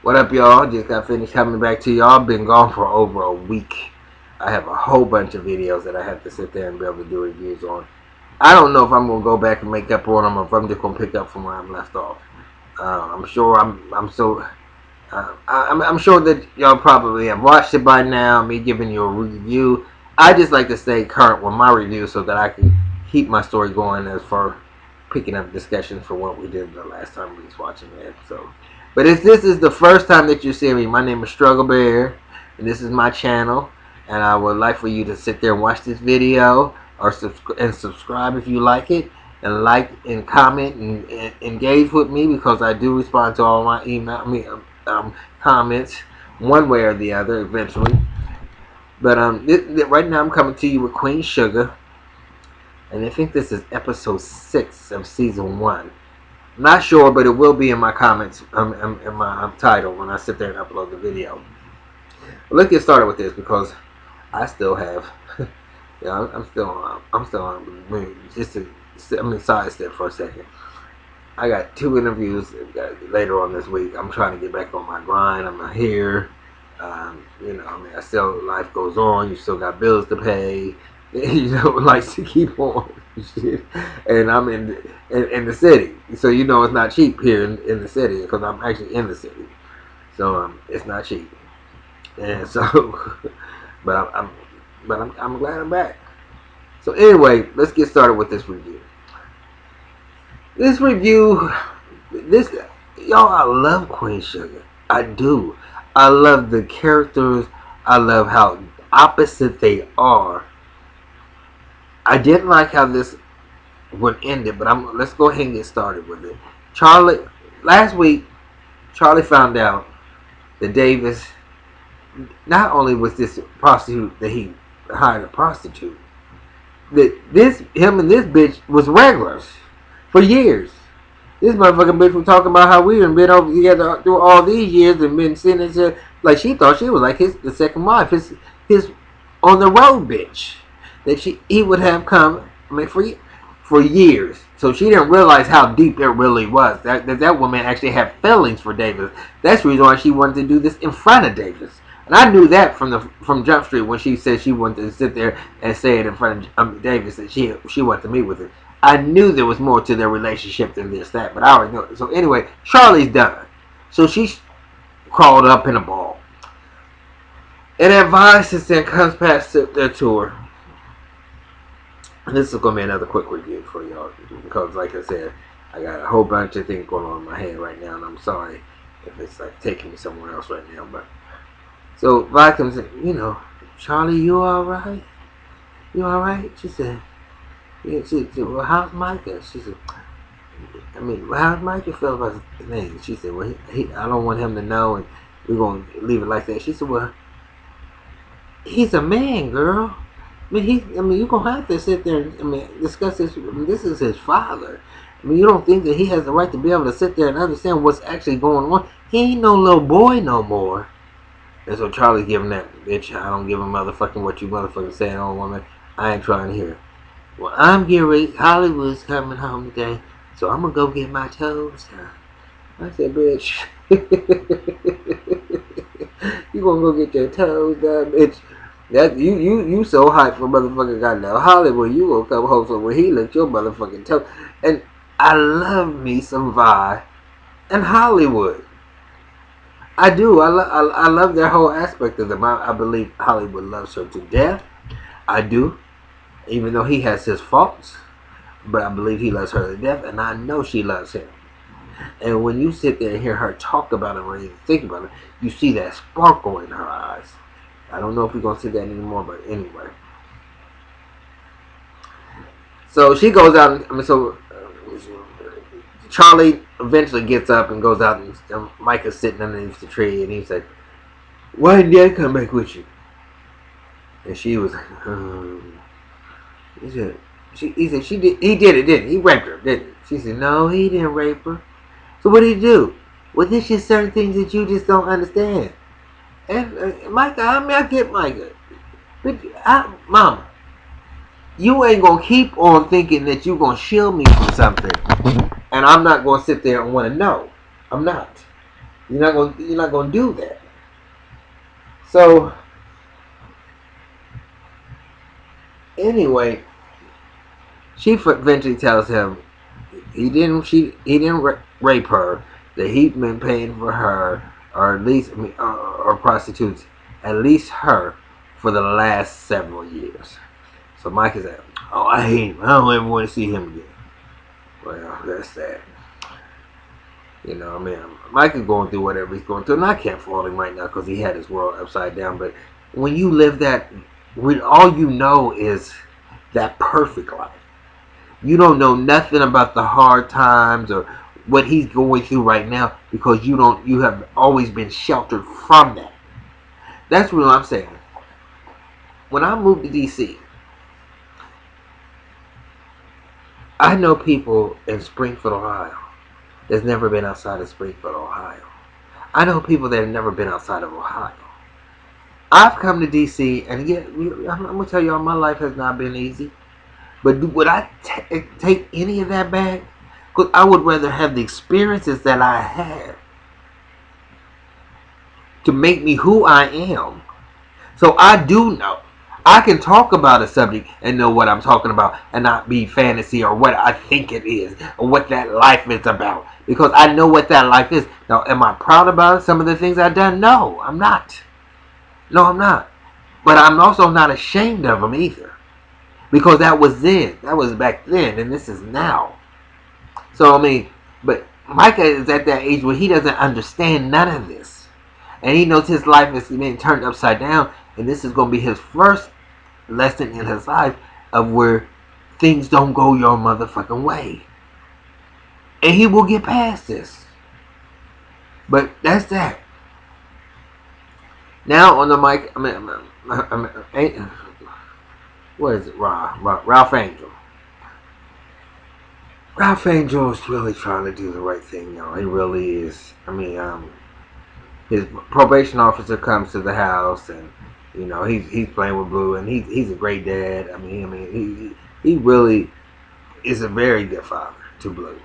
What up, y'all? Just got finished coming back to y'all. Been gone for over a week. I have a whole bunch of videos that I have to sit there and be able to do reviews on. I don't know if I'm gonna go back and make up on them, or if I'm just gonna pick up from where I'm left off. I'm sure I'm sure that y'all probably have watched it by now. Me giving you a review. I just like to stay current with my review so that I can keep my story going as far picking up discussions for what we did the last time we was watching it. So. But if this is the first time that you see me, my name is Struggle Bear, and this is my channel, and I would like for you to sit there and watch this video, or subscribe if you like it, and like and comment and engage with me, because I do respond to all my comments one way or the other eventually. But right now I'm coming to you with Queen Sugar, and I think this is episode 6 of season 1. Not sure, but it will be in my comments, in my title when I sit there and upload the video. But let's get started with this, because I still have, I'm still on. Just to sidestep for a second. I got 2 interviews later on this week. I'm trying to get back on my grind. I'm not here. I still, life goes on. You still got bills to pay. Lights to keep on. And I'm in the city, so it's not cheap here in the city, because I'm actually in the city, so it's not cheap. And so, but I'm glad I'm back. So anyway, let's get started with this review. Y'all, I love Queen Sugar. I do. I love the characters. I love how opposite they are. I didn't like how this would end it, but let's go ahead and get started with it. Last week, Charlie found out that Davis not only was this prostitute, that he hired a prostitute, that him and this bitch was regulars for years. This motherfucking bitch was talking about how we been over together through all these years and been sitting there, like she thought she was like the second wife, his on the road bitch that he would have come. For years. So she didn't realize how deep it really was. That woman actually had feelings for Davis. That's the reason why she wanted to do this in front of Davis. And I knew that from Jump Street, when she said she wanted to sit there and say it in front of Davis, that she wanted to meet with him. I knew there was more to their relationship than that, but I already know it. So anyway, Charlie's done. So she crawled up in a ball. And Advice then comes past their tour. This is going to be another quick review for y'all, because like I said, I got a whole bunch of things going on in my head right now, and I'm sorry if it's like taking me somewhere else right now. But so Vi comes in, Charlie, you alright? You alright? She said, yeah. She said, well, how's Micah? She said, how's Micah feel about the thing? She said, well, I don't want him to know, and we're going to leave it like that. She said, well, he's a man, girl. You're going to have to sit there and discuss this. This is his father. You don't think that he has the right to be able to sit there and understand what's actually going on? He ain't no little boy no more. And so Charlie's giving that bitch, I don't give a motherfucking what you motherfucking saying, old woman. I ain't trying to hear. Well, I'm getting ready. Hollywood's coming home today, so I'm going to go get my toes done. I said, bitch, you going to go get your toes done, bitch? That you so hyped for motherfucking goddamn Hollywood, you gonna come home so when he licked your motherfucking toe. And I love me some Vi and Hollywood. I do. I love their whole aspect of them. I believe Hollywood loves her to death. I do, even though he has his faults, but I believe he loves her to death, and I know she loves him. And when you sit there and hear her talk about him or even think about it, you see that sparkle in her eyes. I don't know if we're going to see that anymore, but anyway. So she goes out, Charlie eventually gets up and goes out, and Micah's sitting underneath the tree, and he's like, why didn't Dad come back with you? And she was like, he said, he did it, didn't he? He raped her, didn't he? She said, no, he didn't rape her. So what did he do? Well, there's just certain things that you just don't understand. And Micah, I get Micah. But Mama, you ain't going to keep on thinking that you're going to shield me from something. And I'm not going to sit there and want to know. I'm not. You're not gonna do that. So anyway, she eventually tells him he didn't rape her. That he'd been paying for her, or at least or prostitutes, at least her, for the last several years. So Mike is like, oh, I hate him. I don't ever want to see him again. Well, that's sad. You know, I mean, Mike is going through whatever he's going through, and I can't fault him right now because he had his world upside down. But when you live that, when all you know is that perfect life, you don't know nothing about the hard times or what he's going through right now because you have always been sheltered from that. That's what I'm saying. When I moved to DC, I know people in Springfield, Ohio, that's never been outside of Springfield, Ohio. I know people that have never been outside of Ohio. I've come to DC, and yeah, I'm gonna tell y'all, my life has not been easy. But would I take any of that back? Because I would rather have the experiences that I had to make me who I am. So I do know. I can talk about a subject and know what I'm talking about and not be fantasy or what I think it is or what that life is about. Because I know what that life is. Now, am I proud about some of the things I've done? No, I'm not. No, I'm not. But I'm also not ashamed of them either. Because that was then. That was back then. And this is now. So, I mean, but Micah is at that age where he doesn't understand none of this. And he knows his life is being turned upside down. And this is going to be his first lesson in his life of where things don't go your motherfucking way. And he will get past this. But that's that. Now on the mic, what is it? Ralph Angel. Ralph Angel is really trying to do the right thing, y'all. He really is. I mean, his probation officer comes to the house, and you know he's playing with Blue, and he's a great dad. I mean, he really is a very good father to Blue,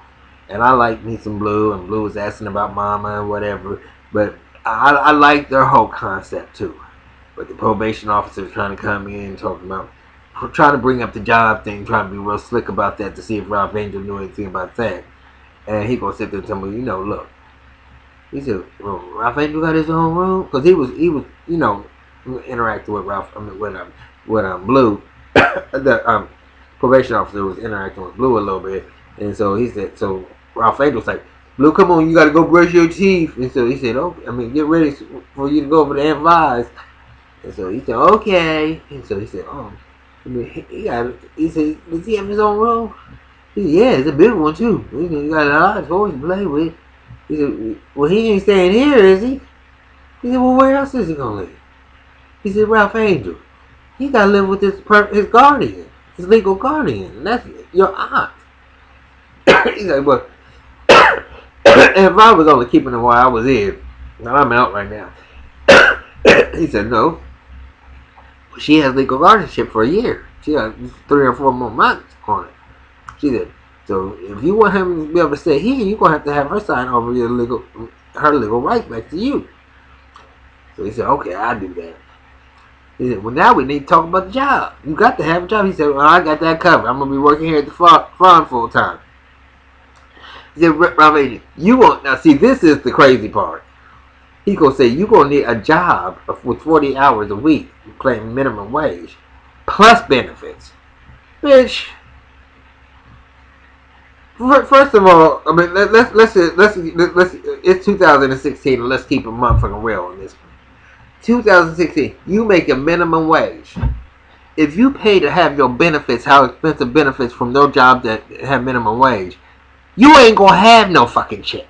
and I like me some Blue, and Blue was asking about Mama and whatever, but I like their whole concept too. But the probation officer is trying to come in talking about trying to bring up the job thing, trying to be real slick about that to see if Ralph Angel knew anything about that, and he gonna sit there and tell me, look. He said, well, Ralph Angel got his own room? Because he was, interacting with with Blue. The probation officer was interacting with Blue a little bit. And so he said, so Ralph Angel was like, Blue, come on, you got to go brush your teeth. And so he said, okay, get ready for you to go over to Aunt Vi's. And so he said, okay. And so he said, he said, does he have his own room? He said, yeah, it's a big one too. He got a lot of toys to play with. He said, well, he ain't staying here, is he? He said, well, where else is he going to live? He said, Ralph Angel. He got to live with his guardian, his legal guardian, and that's your aunt. He's like, but if I was only keeping him while I was in, now I'm out right now. He said, no. She has legal guardianship for a year. She has 3 or 4 more months on it. She said, so if you want him to be able to stay here, you're going to have her sign over her legal right back to you. So he said, okay, I'll do that. He said, well, now we need to talk about the job. You got to have a job. He said, well, I got that covered. I'm going to be working here at the farm full time. He said, Raphael, you won't. Now, see, this is the crazy part. He going to say, you're going to need a job with 40 hours a week, paying minimum wage, plus benefits. Bitch. First of all, I mean, let's it's 2016, and let's keep a motherfucking real on this. 2016, you make a minimum wage. If you pay to have your benefits, how expensive benefits from no job that have minimum wage, you ain't gonna have no fucking check.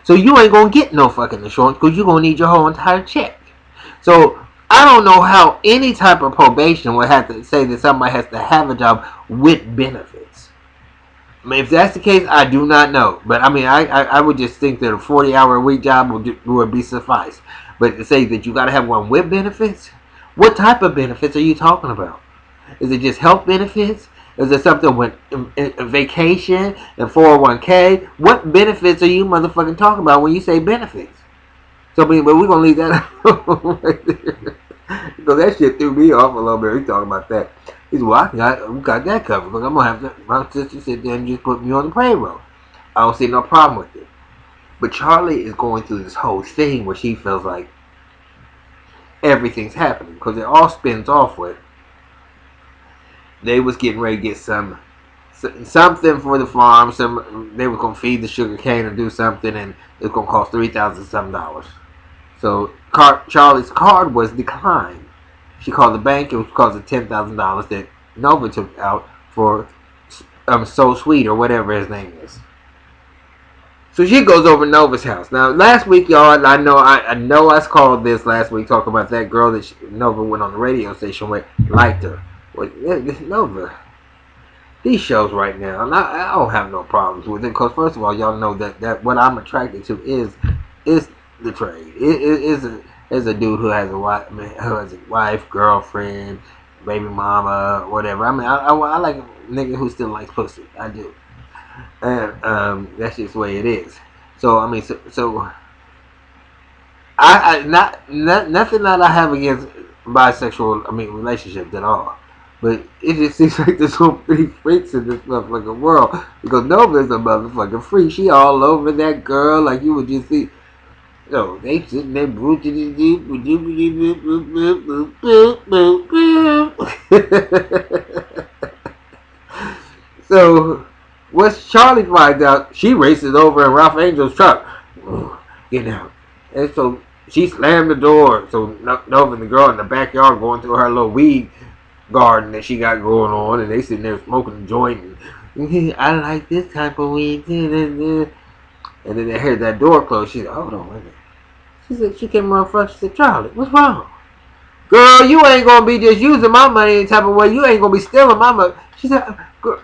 So you ain't gonna get no fucking insurance because you're gonna need your whole entire check. So I don't know how any type of probation would have to say that somebody has to have a job with benefits. I mean, if that's the case, I do not know. But I mean, I would just think that a 40-hour a week job would be suffice. But to say that you got to have one with benefits, what type of benefits are you talking about? Is it just health benefits? Is there something with vacation and 401k? What benefits are you motherfucking talking about when you say benefits? So, but we're gonna leave that right there. Because that shit threw me off a little bit. He talking about that. He said, well, we got that covered. Because I'm going to have to, my sister sit there and just put me on the payroll. I don't see no problem with it. But Charlie is going through this whole thing where she feels like everything's happening. Because it all spins off with, they was getting ready to get something for the farm. They were going to feed the sugar cane or do something. And it was going to cost $3,000 something. So Charlie's card was declined. She called the bank. It was because of $10,000 that Nova took out for So Sweet or whatever his name is. So she goes over to Nova's house. Now last week, y'all, I know I called this last week talking about that girl that Nova went on the radio station with, liked her. Well, Nova, these shows right now, and I don't have no problems with it because first of all, y'all know that what I'm attracted to is the trade. It is a dude who has a wife, girlfriend, baby mama, whatever. I mean, I like a nigga who still likes pussy. I do, and that's just the way it is. So I mean, so I not nothing that I have against bisexual. I mean, relationships at all. But it just seems like there's so many freaks in this motherfucking world because Nova's a motherfucking freak. She all over that girl like you would just see. So they sitting there So once Charlie finds out, she races over in Ralph Angel's truck. Get out. And so she slammed the door. So Nova and the girl in the backyard going through her little weed garden that she got going on, and they sitting there smoking a joint. And, I like this type of weed. And then they heard that door close. She said, hold on, wait a minute. She said, she came around front. She said, Charlie, what's wrong? Girl, you ain't going to be just using my money any type of way. You ain't going to be stealing my money. She said, girl,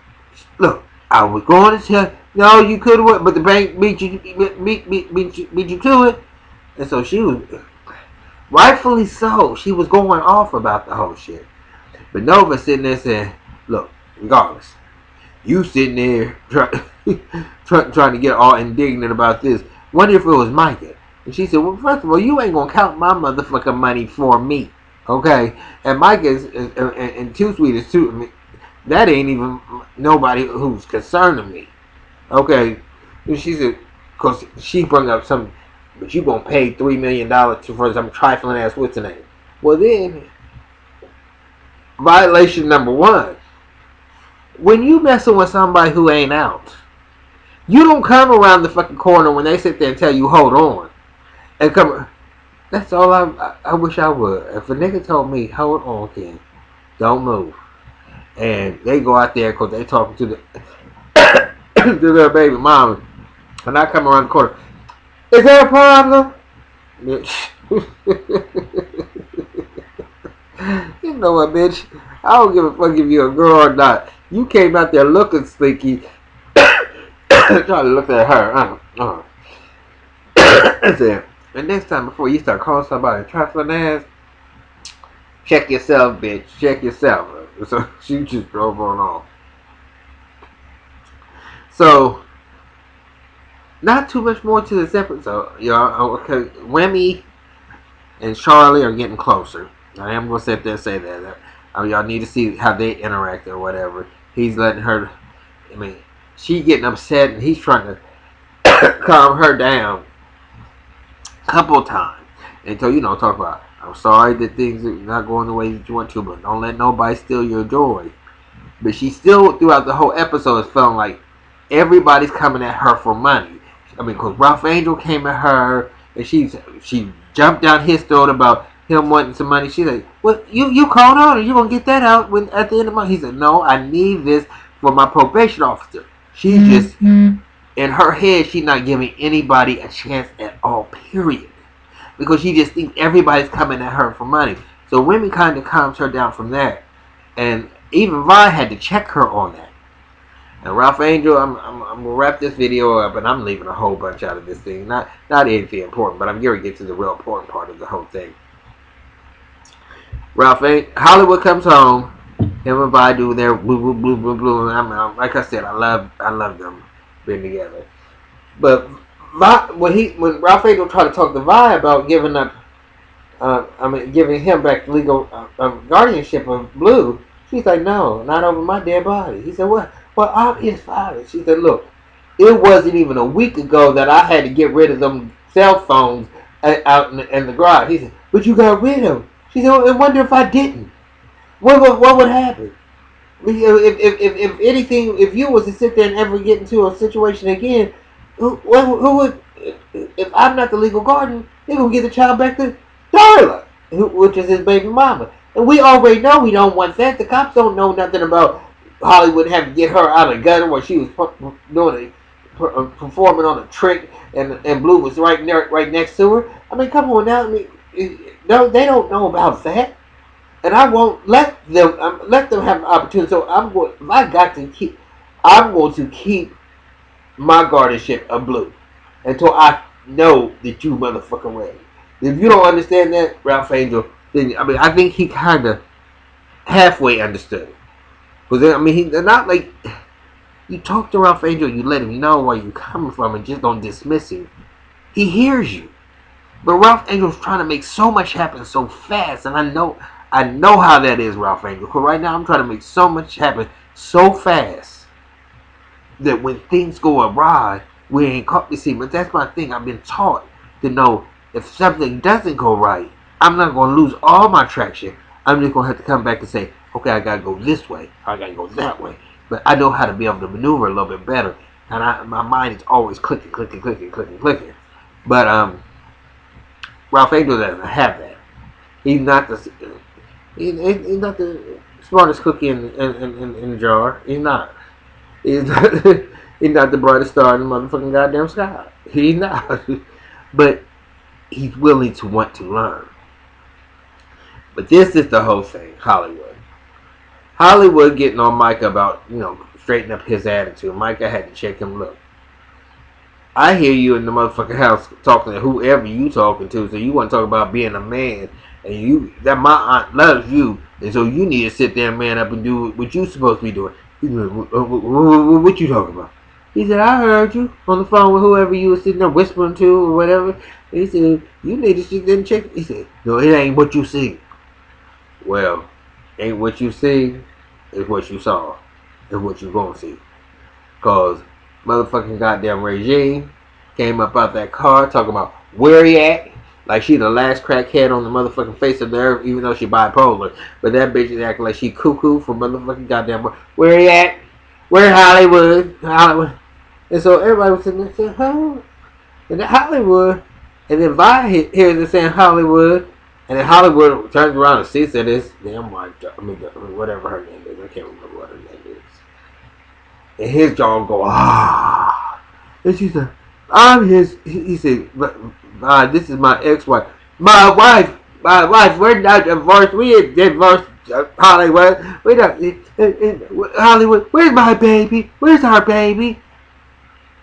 look, I was going to tell you, no, you could have, but the bank beat you to it. And so she was, rightfully so, she was going off about the whole shit. But Nova sitting there saying, look, regardless, you sitting there trying to get all indignant about this. Wonder if it was Micah. And she said, well, first of all, you ain't going to count my motherfucking money for me. Okay? And Micah and Too Sweet is too. I mean, that ain't even nobody who's concerned to me. Okay? And she said, because she brought up something, but you going to pay $3 million for some trifling ass, what's the name? Well, then, violation number one. When you messing with somebody who ain't out, you don't come around the fucking corner when they sit there and tell you, hold on. And come, that's all I wish I would. If a nigga told me, hold on, Ken, don't move. And they go out there because they talking to the to their baby mama. And I come around the corner, is there a problem? Bitch. You know what, bitch? I don't give a fuck if you're a girl or not. You came out there looking slinky. Trying to look at her. And next time before you start calling somebody a trifling ass, check yourself, bitch. Check yourself. So she just drove on off. So, not too much more to this episode, y'all. Okay, Remy and Charlie are getting closer. I am gonna sit there and say that. Y'all need to see how they interact or whatever. He's letting her. I mean, she getting upset and he's trying to calm her down a couple of times. And so, talk about, I'm sorry that things are not going the way that you want to, but don't let nobody steal your joy. But she still, throughout the whole episode, is feeling like everybody's coming at her for money. I mean, because Ralph Angel came at her and she jumped down his throat about him wanting some money. She's like, well, you called on and you're going to get that out at the end of the month. He said, no, I need this for my probation officer. She's just, in her head, she's not giving anybody a chance at all, period. Because she just thinks everybody's coming at her for money. So Remy kind of calms her down from that. And even Vi had to check her on that. And Ralph Angel, I'm going to wrap this video up, and I'm leaving a whole bunch out of this thing. Not anything important, but I'm going to get to the real important part of the whole thing. Hollywood comes home. Him Him and Vi do their blue, blue, blue, blue, blue. Like I said, I love them being together. But when Ralph Angel tried to talk to Vi about giving up, giving him back the legal guardianship of Blue, she's like, no, not over my dead body. He said, what? Well, I'm his father. She said, look, it wasn't even a week ago that I had to get rid of them cell phones out in the garage. He said, but you got rid of them. She said, well, I wonder if I didn't. What would happen? If anything, if you was to sit there and ever get into a situation again, who would? If I'm not the legal guardian, they're gonna give the child back to Darla, which is his baby mama. And we already know we don't want that. The cops don't know nothing about Hollywood having to get her out of the gutter where she was performing on a trick, and Blue was right next to her. I mean, come on now. I mean, no, they don't know about that. And I won't let them have an opportunity. So I'm going to keep my guardianship of Blue until I know that you motherfucking ready. If you don't understand that, Ralph Angel, then I think he kind of halfway understood. Because he's not like you talk to Ralph Angel, you let him know where you're coming from, and just don't dismiss him. He hears you. But Ralph Angel's trying to make so much happen so fast, and I know how that is, Ralph Angel. Because right now I'm trying to make so much happen so fast that when things go awry, we ain't caught. You see, but that's my thing. I've been taught to know if something doesn't go right, I'm not going to lose all my traction. I'm just going to have to come back and say, okay, I got to go this way, or I got to go that way. But I know how to be able to maneuver a little bit better. And my mind is always clicking. But Ralph Angel doesn't have that. He's not the smartest cookie in the jar. He's not. He's not the brightest star in the motherfucking goddamn sky. He's not. But he's willing to want to learn. But this is the whole thing, Hollywood. Hollywood getting on Micah about, straightening up his attitude. Micah had to check him. Look, I hear you in the motherfucking house talking to whoever you talking to, so you want to talk about being a man, and that my aunt loves you, and so you need to sit there and man up and do what you supposed to be doing. What you talking about? He said, I heard you on the phone with whoever you was sitting there whispering to or whatever. He said, you need to sit there and check. He said, no, it ain't what you see. Well, ain't what you see, it's what you saw. It's what you gonna see. Cause motherfucking goddamn Regine came up out that car talking about where he at. Like she the last crackhead on the motherfucking face of the earth, even though she bipolar. But that bitch is acting like she cuckoo for motherfucking goddamn where he at? Where Hollywood? And so everybody was sitting there saying, oh, and then Hollywood. And then Vi hears it saying Hollywood. And then Hollywood turns around and sees that it's damn white, whatever her name is. I can't remember what her name is. And his jaw go, ah. And she said, I'm his, he said, this is my ex-wife. My wife, we're not divorced. We ain't divorced, Hollywood. We not, Hollywood, where's my baby? Where's our baby?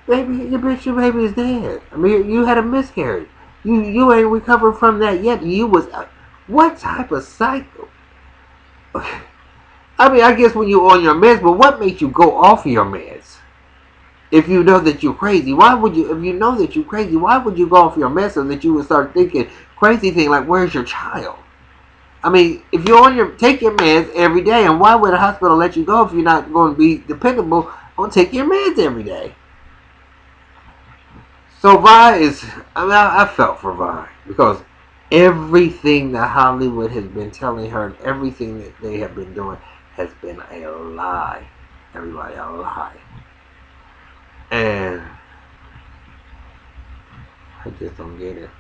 Baby, your baby is dead. I mean, you had a miscarriage. You ain't recovered from that yet. You was, what type of cycle? I mean, I guess when you're on your meds, but what makes you go off of your meds? If you know that you're crazy, why would you, if you know that you're crazy, why would you go off your meds so that you would start thinking crazy thing like, where's your child? I mean, if you're take your meds every day, and why would a hospital let you go if you're not going to be dependable on taking your meds every day? So Vi is, I felt for Vi because everything that Hollywood has been telling her, and everything that they have been doing has been a lie. Everybody, a lie. And I just don't get it.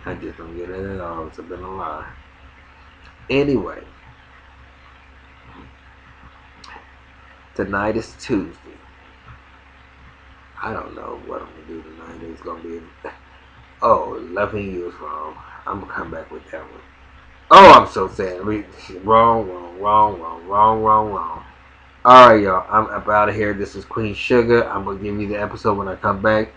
I just don't get it at all. It's been a lie. Anyway, tonight is Tuesday. I don't know what I'm going to do tonight. It's going to be, 11 years wrong. I'm going to come back with that one. Oh, I'm so sad. Wrong. Alright, y'all. I'm up out of here. This is Queen Sugar. I'm going to give you the episode when I come back.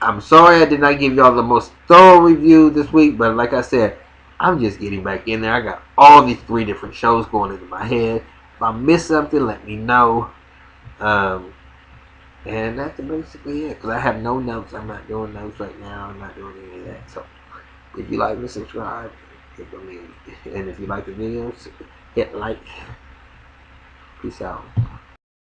I'm sorry I did not give y'all the most thorough review this week, but like I said, I'm just getting back in there. I got all these 3 different shows going into my head. If I missed something, let me know. Um, and that's basically it. Because I have no notes. I'm not doing notes right now. I'm not doing any of that. So if you like me, subscribe. And if you like the videos, hit like. Peace out.